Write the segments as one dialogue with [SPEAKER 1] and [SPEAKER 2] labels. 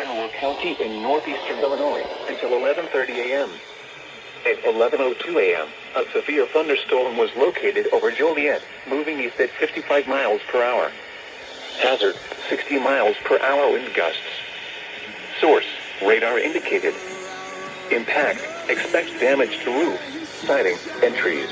[SPEAKER 1] Delaware County in northeastern Illinois until 11:30 a.m. At 11:02 a.m., a severe thunderstorm was located over Joliet, moving east at 55 miles per hour. Hazard, 60 miles per hour wind gusts. Source, radar indicated. Impact, expects damage to roofs, siding, and trees.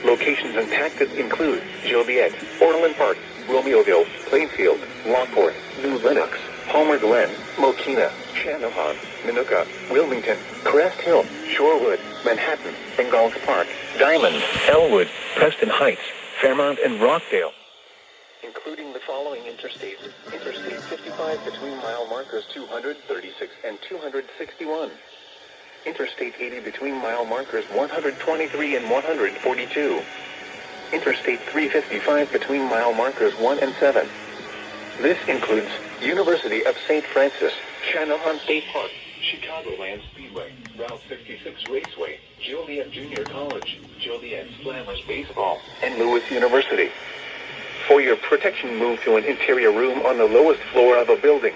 [SPEAKER 1] Locations impacted include Joliet, Orland Park, Romeoville, Plainfield, Lockport, New Lenox, Palmer Glen, Mokina, Channahon, Minooka, Wilmington, Crest Hill, Shorewood, Manhattan, Ingalls Park, Diamond, Elwood, Preston Heights, Fairmount, and Rockdale. Including the following interstates. Interstate 55 between mile markers 236 and 261. Interstate 80 between mile markers 123 and 142. Interstate 355 between mile markers 1 and 7. This includes University of St. Francis, Channahon State Park, Chicagoland Speedway, Route 66 Raceway, Joliet Junior College, Joliet Slammers Baseball, and Lewis University. For your protection, move to an interior room on the lowest floor of a building.